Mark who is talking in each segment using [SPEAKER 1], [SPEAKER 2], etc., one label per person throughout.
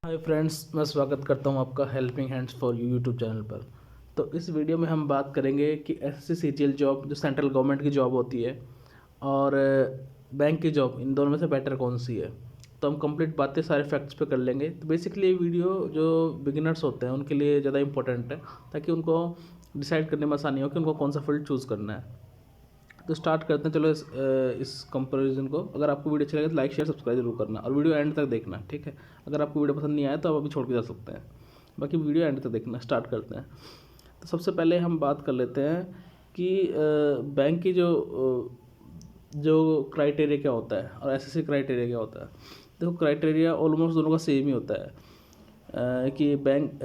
[SPEAKER 1] Hi friends, मैं स्वागत करता हूं आपका helping hands for you YouTube channel पर। तो इस वीडियो में हम बात करेंगे कि एसएससी सीजीएल जॉब जो सेंट्रल गवर्नमेंट की जॉब होती है और बैंक की जॉब, इन दोनों में से बेटर कौन सी है। तो हम कंप्लीट बातें सारे फैक्ट्स पे कर लेंगे। तो बेसिकली ये वीडियो जो बिगिनर्स होते हैं उनके लिए ज़्यादा इंपॉर्टेंट है, ताकि उनको डिसाइड करने में आसानी हो कि उनको कौन सा फील्ड चूज़ करना है। तो स्टार्ट करते हैं। चलो इस कंपैरिजन को। अगर आपको वीडियो अच्छा लगे तो लाइक शेयर सब्सक्राइब जरूर करना और वीडियो एंड तक देखना, ठीक है। अगर आपको वीडियो पसंद नहीं आया तो आप अभी छोड़ के जा सकते हैं, बाकी वीडियो एंड तक देखना। स्टार्ट करते हैं। तो सबसे पहले हम बात कर लेते हैं कि बैंक की जो क्राइटेरिया क्या होता है और एसएससी क्राइटेरिया क्या होता है। देखो, क्राइटेरिया ऑलमोस्ट दोनों का सेम ही होता है। कि बैंक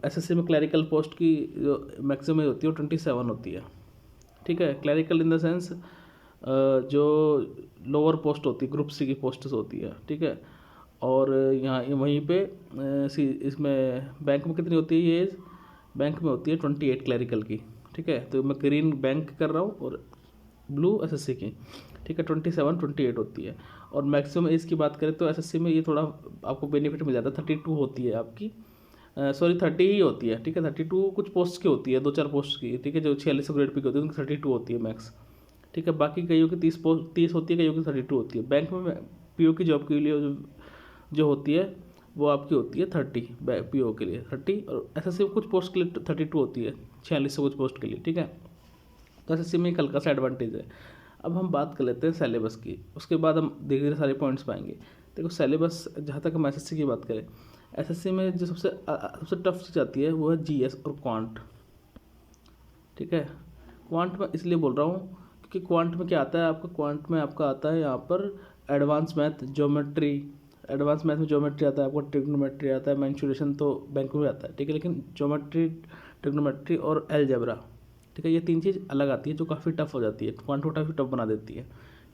[SPEAKER 1] एसएससी में क्लरिकल पोस्ट की जो मैक्सिमम होती है वो 27 होती है, ठीक है। क्लरिकल इन द सेंस जो लोअर पोस्ट होती है, ग्रुप सी की पोस्ट होती है, ठीक है। और यहाँ वहीं पे इसमें बैंक में कितनी होती है ये एज? बैंक में होती है 28 क्लरिकल की, ठीक है। तो मैं ग्रीन बैंक कर रहा हूँ और ब्लू एसएससी की, ठीक है। 27 28 होती है। और मैक्सिमम एज की बात करें तो एसएससी में ये थोड़ा आपको बेनिफिट मिल जाता है, 32 होती है आपकी। सॉरी 30 ही होती है, ठीक है। 32 कुछ पोस्ट की होती है, 2-4 पोस्ट की, ठीक है। जो 46 ग्रेड पे की होती है उनकी 32 होती है मैक्स, ठीक है। बाकी कईयों की 30 होती है, कईयों की 32 होती है। बैंक में पीओ की जॉब के लिए जो होती है वो आपकी होती है 30, पीओ के लिए 30। और एसएससी में कुछ पोस्ट के लिए 32 होती है, 46 कुछ पोस्ट के लिए, ठीक है। तो एसएससी में एक हल्का सा एडवांटेज है। अब हम बात कर लेते हैं सिलेबस की, उसके बाद हम धीरे धीरे सारे पॉइंट्स पाएंगे। देखो, सिलेबस जहाँ तक हम एसएससी की बात करें, एसएससी में जो सबसे टफ चीज़ आती है वो है जीएस और क्वांट, ठीक है। क्वांट में इसलिए बोल रहा हूँ क्योंकि क्वांट में क्या आता है आपका, क्वांट में आपका आता है यहाँ पर advance math, geometry. Advance math में ज्योमेट्री आता है आपको, ट्रिग्नोमेट्री आता है, मेंसुरेशन तो बैंक में आता है, ठीक है। लेकिन ज्योमेट्री, ट्रिग्नोमेट्री और अलजेब्रा, ठीक है, ये तीन चीज़ अलग आती है जो काफ़ी टफ हो जाती है, क्वांट को काफ़ी टफ बना देती है,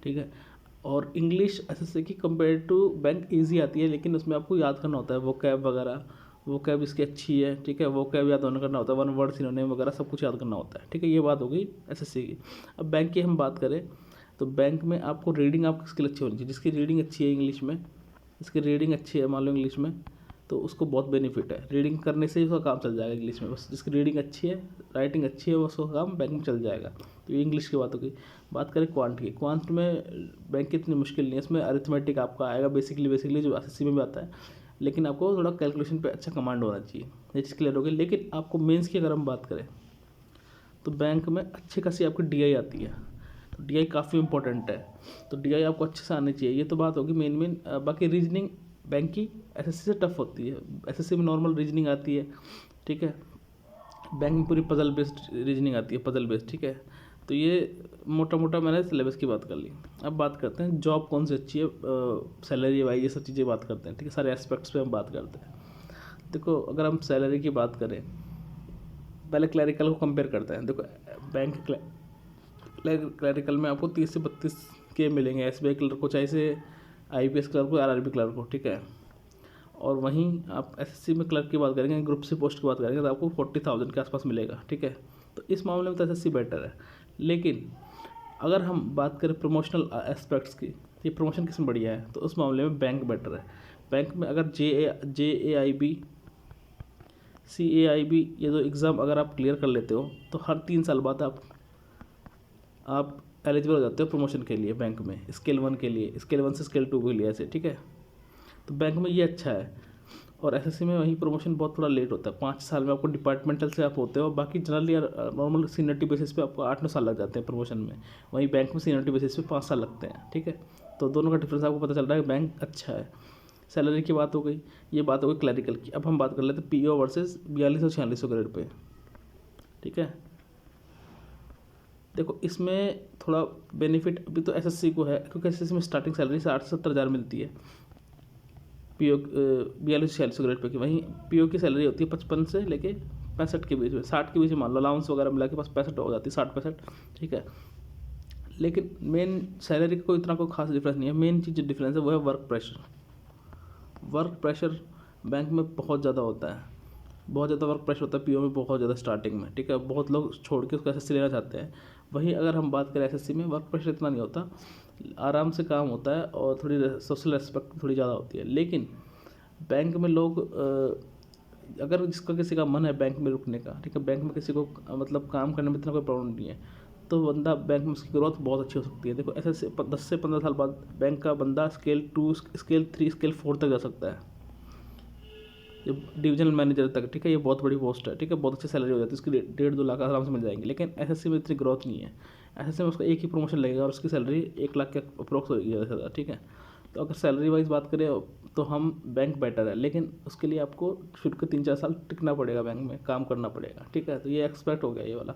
[SPEAKER 1] ठीक है। और इंग्लिश एसएससी की कंपेयर टू बैंक ईजी आती है, लेकिन उसमें आपको याद करना होता है वो कैब वगैरह, वो कैब इसकी अच्छी है, ठीक है। वो कैब याद होना करना होता है, वन वर्ड सिनोनिम वगैरह सब कुछ याद करना होता है, ठीक है। ये बात हो गई एसएससी की। अब बैंक की हम बात करें तो बैंक में आपको रीडिंग आपकी स्किल अच्छी होनी चाहिए। जिसकी रीडिंग अच्छी है इंग्लिश में, जिसकी रीडिंग अच्छी है मान लो इंग्लिश में, तो उसको बहुत बेनिफिट है। रीडिंग करने से ही उसका काम चल जाएगा इंग्लिश में। बस जिसकी रीडिंग अच्छी है, राइटिंग अच्छी है, उसका काम बैंक में चल जाएगा। तो ये इंग्लिश की बात होगी। बात करें क्वांट की, क्वांट में बैंक की इतनी मुश्किल नहीं है। इसमें अरिथमेटिक आपका आएगा बेसिकली जो एसएससी में भी आता है, लेकिन आपको थोड़ा कैलकुलेशन पे अच्छा कमांड होना चाहिए, ये चीज़ क्लियर होगी। लेकिन आपको मेंस की अगर हम बात करें तो बैंक में अच्छी खासी आपकी डीआई आती है, तो डीआई काफ़ी इंपॉर्टेंट है। तो डीआई आपको अच्छे से आनी चाहिए, ये तो बात होगी मेन। बाकी रीजनिंग बैंक की एसएससी से टफ होती है। एसएससी में नॉर्मल रीजनिंग आती है, ठीक है। बैंक में पूरी पजल बेस्ड रीजनिंग आती है, पजल बेस्ड, ठीक है। तो ये मोटा मोटा मैंने सिलेबस की बात कर ली। अब बात करते हैं जॉब कौन सी अच्छी है, सैलरी वाइज, ये सब चीज़ें बात करते हैं, ठीक है। सारे एस्पेक्ट्स पे हम बात करते हैं। देखो, अगर हम सैलरी की बात करें, पहले क्लरिकल को कंपेयर करते हैं। देखो, बैंक क्लरिकल में आपको 30 से 32 के मिलेंगे, एसबीआई क्लर्क को, चाहे से आईपीएस क्लर्क को, आरआरबी क्लर्क को, ठीक है। और वहीं आप एसएससी में क्लर्क की बात करेंगे, ग्रुप सी पोस्ट की बात करेंगे, तो आपको 40,000 के आसपास मिलेगा, ठीक है। तो इस मामले में तो एसएससी बेटर है। लेकिन अगर हम बात करें प्रमोशनल एस्पेक्ट्स की, ये प्रमोशन किसमें बढ़िया है, तो उस मामले में बैंक बेटर है। बैंक में अगर JAIB, CAIB ये दो एग्ज़ाम अगर आप क्लियर कर लेते हो तो हर 3 साल बाद आप एलिजिबल हो जाते हो प्रमोशन के लिए बैंक में, स्केल 1 के लिए, स्केल 1 से स्केल 2 के लिए, ऐसे, ठीक है। तो बैंक में ये अच्छा है। और एसएससी में वही प्रमोशन बहुत थोड़ा लेट होता है, 5 साल में आपको डिपार्टमेंटल से आप होते हो। बाकी जनरली नॉर्मल सीनियरिटी बेसिस पे आपको 8-9 साल लग जाते हैं प्रमोशन में। वहीं बैंक में सीनियरिटी बेसिस पे 5 साल लगते हैं, ठीक है। तो दोनों का डिफरेंस आपको पता चल रहा है, बैंक अच्छा है। सैलरी की बात हो गई, ये बात हो गई क्लरिकल की। अब हम बात कर लेते हैं पीओ वर्सेस 4200-4600 ग्रेड पे, ठीक है। देखो, इसमें थोड़ा बेनिफिट अभी तो एसएससी को है, क्योंकि एसएससी में स्टार्टिंग सैलरी 60-70 हज़ार मिलती है पीओ, 4200-4600 ग्रेड पे की। वहीं पीओ की सैलरी होती है 55 से लेके 65 के बीच में, 60 के बीच में मान लो, अलाउंस वगैरह मिला के पास 65 हो जाती है, 60-65, ठीक है। लेकिन मेन सैलरी का कोई खास डिफरेंस नहीं है। मेन चीज़ जो डिफरेंस है वो है work pressure. Work pressure bank में बहुत ज़्यादा होता है, बहुत ज़्यादा वर्क प्रेशर होता है पीओ में, बहुत ज़्यादा स्टार्टिंग में, ठीक है। बहुत लोग छोड़ के उसको एसएससी लेना चाहते हैं। वहीं अगर हम बात करें एसएससी में, वर्क प्रेशर इतना नहीं होता, आराम से काम होता है और थोड़ी सोशल रेस्पेक्ट थोड़ी ज़्यादा होती है। लेकिन बैंक में लोग अगर जिसका किसी का मन है बैंक में रुकने का, ठीक है, बैंक में किसी को मतलब काम करने में इतना कोई प्रॉब्लम नहीं है, तो बंदा बैंक में उसकी ग्रोथ बहुत अच्छी हो सकती है। देखो ऐसे 10 से 15 साल बाद बैंक का बंदा स्केल 2, स्केल 3, स्केल 4 तक जा सकता है, ये डिविजनल मैनेजर तक, ठीक है, ये बहुत बड़ी पोस्ट है, ठीक है, बहुत अच्छी सैलरी हो जाती है, उसकी 1.5-2 लाख आराम से मिल जाएंगे। लेकिन एसएससी में इतनी ग्रोथ नहीं है, एसएससी में उसका एक ही प्रमोशन लगेगा और उसकी सैलरी 1 लाख के अप्रोक्स होगी ज़्यादा से ज़्यादा, ठीक है। तो अगर सैलरी वाइज बात करें तो हम बैंक बेटर है, लेकिन उसके लिए आपको शुरू के 3-4 साल टिकना पड़ेगा, बैंक में काम करना पड़ेगा, ठीक है। तो ये एक्सपेक्ट हो गया ये वाला।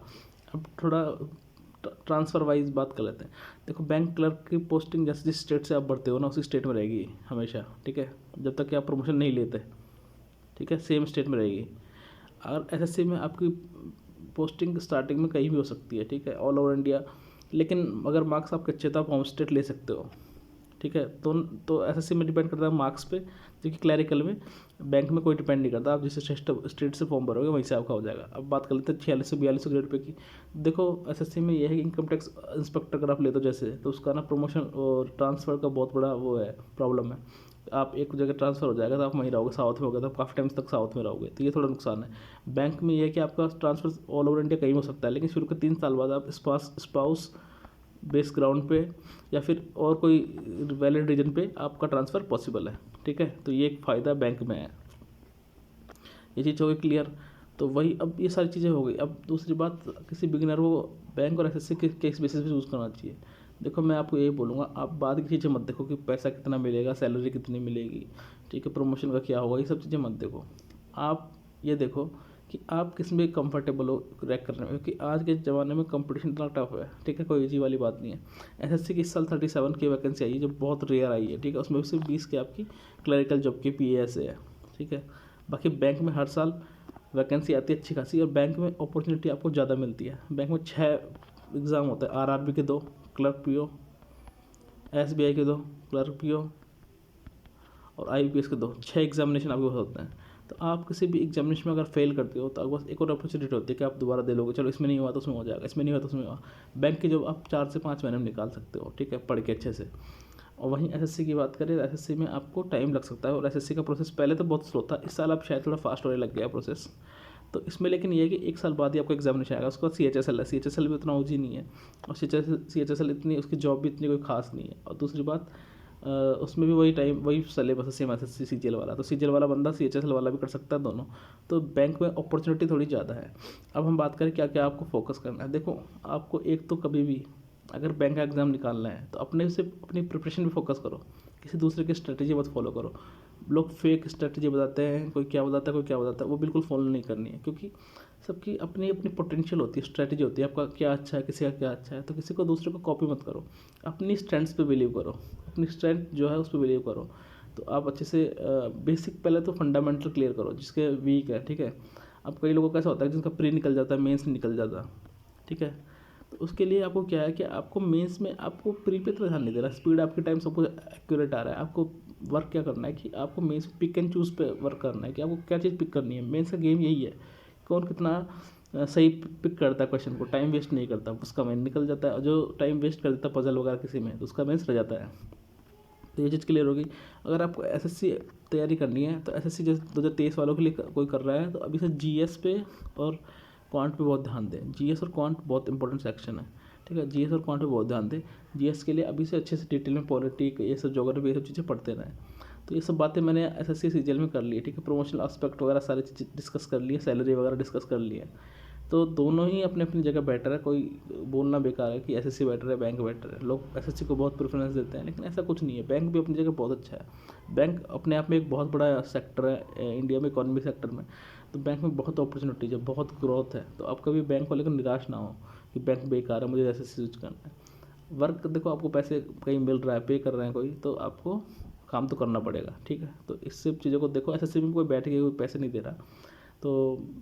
[SPEAKER 1] अब थोड़ा ट्रांसफ़र वाइज बात कर लेते हैं। देखो बैंक क्लर्क की पोस्टिंग जैसे जिस स्टेट से आप बढ़ते हो ना, उसी स्टेट में रहेगी हमेशा, ठीक है, जब तक कि आप प्रमोशन नहीं लेते, ठीक है, सेम स्टेट में रहेगी। और एसएससी में आपकी पोस्टिंग स्टार्टिंग में कहीं भी हो सकती है, ठीक है, ऑल ओवर इंडिया। लेकिन अगर मार्क्स आपके अच्छे तो आप होम स्टेट ले सकते हो, ठीक है। तो एसएससी में डिपेंड करता है मार्क्स पे, क्योंकि क्लैरिकल में बैंक में कोई डिपेंड नहीं करता, आप जिस स्टेट से फॉर्म भरोगे वहीं से आपका हो जाएगा। अब बात कर लेते हैं 4642 ग्रेड पे की। देखो एसएससी में यह है कि इनकम टैक्स इंस्पेक्टर अगर आप लेते हो जैसे, तो उसका ना प्रमोशन और ट्रांसफ़र का बहुत बड़ा वो है, प्रॉब्लम है। आप एक जगह ट्रांसफ़र हो जाएगा तो आप वहीं रहोगे, साउथ में हो गया तो आप काफ़ी टाइम तक साउथ में रहोगे, तो ये थोड़ा नुकसान है। बैंक में ये है कि आपका ट्रांसफ़र ऑल ओवर इंडिया कहीं हो सकता है, लेकिन शुरू के 3 साल बाद आप स्पाउस बेस ग्राउंड पे या फिर और कोई वैलिड रीजन पे आपका ट्रांसफ़र पॉसिबल है, ठीक है। तो ये एक फ़ायदा बैंक में है, ये चीज़ हो गई क्लियर। तो वही, अब ये सारी चीज़ें हो गई। अब दूसरी बात, किसी बिगिनर को बैंक और एसएससी के केस बेसिस पे चूज़ करना चाहिए। देखो मैं आपको यही बोलूँगा, आप बाद की चीज़ें मत देखो कि पैसा कितना मिलेगा, सैलरी कितनी मिलेगी, ठीक है, प्रमोशन का क्या होगा, ये सब चीज़ें मत देखो। आप ये देखो कि आप किस में कंफर्टेबल हो क्रैक करने में, क्योंकि आज के ज़माने में कंपटीशन इतना टफ है, ठीक है, कोई इजी वाली बात नहीं है। एसएससी की इस साल 37 की वैकेंसी आई है, जो बहुत रेयर आई है, ठीक है, उसमें सिर्फ 20 की आपकी क्लरिकल जॉब की पीएएस है, ठीक है। बाकी बैंक में हर साल वैकेंसी आती है अच्छी खासी, और बैंक में अपॉर्चुनिटी आपको ज़्यादा मिलती है। बैंक में 6 एग्ज़ाम होते हैं, आरआरबी के 2, क्लर्क पीओ, एसबीआई के 2 क्लर्क पीओ, और आईपीएस के 2, 6 एग्जामिनेशन आपके पास होते हैं। तो आप किसी भी एग्जामिनेशन में अगर फेल करते हो तो आपके पास एक और अपॉर्चुनिटी होती है कि आप दोबारा दे लोगे, चलो इसमें नहीं हुआ तो उसमें हो जाएगा, इसमें नहीं हुआ तो उसमें हुआ। बैंक की जॉब आप 4 से 5 महीने में निकाल सकते हो, ठीक है, पढ़ के अच्छे से। और वहीं एसएससी की बात करें, एसएससी में आपको टाइम लग सकता है, और एसएससी का प्रोसेस पहले तो बहुत स्लो था, इस साल आप शायद थोड़ा फास्ट होने लग गया प्रोसेस। तो इसमें लेकिन ये है कि 1 साल बाद ही आपको एग्जामिनेशन आएगा। उसके बाद सीएचएसएल है, सीएचएसएल भी उतना ऊँची नहीं है, और सीएचएसएल इतनी, उसकी जॉब भी इतनी कोई खास नहीं है। और दूसरी बात, उसमें भी वही टाइम, वही सिलेबस है सेम एसएससी सीजीएल वाला, तो सीजीएल वाला बंदा सीएचएसएल वाला भी कर सकता है दोनों। तो बैंक में अपॉर्चुनिटी थोड़ी ज़्यादा है। अब हम बात करें क्या क्या आपको फोकस करना है। देखो आपको एक तो कभी भी अगर बैंक का एग्ज़ाम निकालना है तो अपने से अपनी प्रिपरेशन पे फोकस करो, किसी दूसरे की स्ट्रेटजी मत फॉलो करो। लोग फेक स्ट्रेटजी बताते हैं, कोई क्या बताता है कोई क्या बताता है, वो बिल्कुल फॉलो नहीं करनी है, क्योंकि सबकी अपनी अपनी पोटेंशियल होती है, स्ट्रेटजी होती है, आपका क्या अच्छा है, किसी का क्या अच्छा है। तो किसी को दूसरे को कॉपी मत करो, अपनी स्ट्रेंथ्स पे बिलीव करो, अपनी स्ट्रेंथ जो है उस पर बिलीव करो। तो आप अच्छे से बेसिक पहले तो फंडामेंटल क्लियर करो जिसके वीक है, ठीक है। अब कई लोगों का ऐसा होता है जिनका प्री निकल जाता है, मेंस निकल जाता, ठीक है। तो उसके लिए आपको क्या है कि आपको मेंस में आपको प्री पे तो ध्यान नहीं देना, स्पीड आपके टाइम सब कुछ एक्यूरेट आ रहा है। आपको वर्क क्या करना है कि आपको मेंस पिक एंड चूज़ पे वर्क करना है कि आपको क्या चीज़ पिक करनी है। मेंस का गेम यही है, कौन कितना सही पिक करता है क्वेश्चन को, टाइम वेस्ट नहीं करता, उसका मेन निकल जाता है। और जो टाइम वेस्ट कर देता है पजल वगैरह किसी में, तो उसका मेंस रह जाता है। तो ये चीज़ क्लियर होगी। अगर आपको एसएससी तैयारी करनी है तो एसएससी जैसे 2023 वालों के लिए कोई कर रहा है तो अभी से जीएस पे और क्वांट पे बहुत ध्यान दें। जीएस और क्वांट बहुत इंपॉर्टेंट सेक्शन है, ठीक है, जीएस और क्वांट पे बहुत ध्यान दें। जीएस के लिए अभी से अच्छे से डिटेल में पॉलिटिक, ये सब ज्योग्राफी, ये सब चीज़ें पढ़ते रहें। तो ये सब बातें मैंने एसएससी सीजीएल में कर ली है, ठीक है, प्रमोशनल एस्पेक्ट वगैरह सारी चीज़ें डिस्कस कर ली है, सैलरी वगैरह डिस्कस कर ली है। तो दोनों ही अपनी अपनी जगह बेटर है, कोई बोलना बेकार है कि एसएससी बेटर है बैंक बेटर है। लोग एसएससी को बहुत प्रेफरेंस देते हैं, लेकिन ऐसा कुछ नहीं है। बैंक भी अपनी जगह बहुत अच्छा है। बैंक अपने आप में एक बहुत बड़ा सेक्टर है इंडिया में, इकोनॉमी सेक्टर में। तो बैंक में बहुत अपॉर्चुनिटीज है, बहुत ग्रोथ है। तो आप कभी बैंक को लेकर निराश ना हो कि बैंक बेकार है, मुझे एसएससी यूज करना है। वर्क देखो, आपको पैसे कहीं मिल रहा है, पे कर रहे हैं कोई, तो आपको काम तो करना पड़ेगा, ठीक है। तो इस सब चीज़ों को देखो, एसएससी में कोई बैठ के कोई पैसे नहीं दे रहा। तो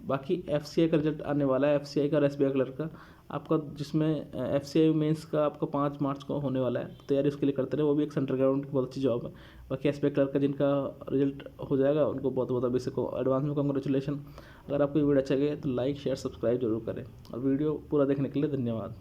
[SPEAKER 1] बाकी एफसीआई का रिजल्ट आने वाला है, एफसीआई का और एसबीआई क्लर्क का आपका, जिसमें एफसीआई मेंस का आपका 5 मार्च को होने वाला है। तैयारी उसके लिए करते रहे, वो भी एक सेंट्रल गवर्नमेंट की बहुत अच्छी जॉब है। बाकी एसबीआई क्लर्क का जिनका रिजल्ट हो जाएगा उनको बहुत बहुत अभी से को एडवांस में कॉन्ग्रेचुलेशन। अगर आपको ये वीडियो अच्छा लगे तो लाइक शेयर सब्सक्राइब जरूर करें, और वीडियो पूरा देखने के लिए धन्यवाद।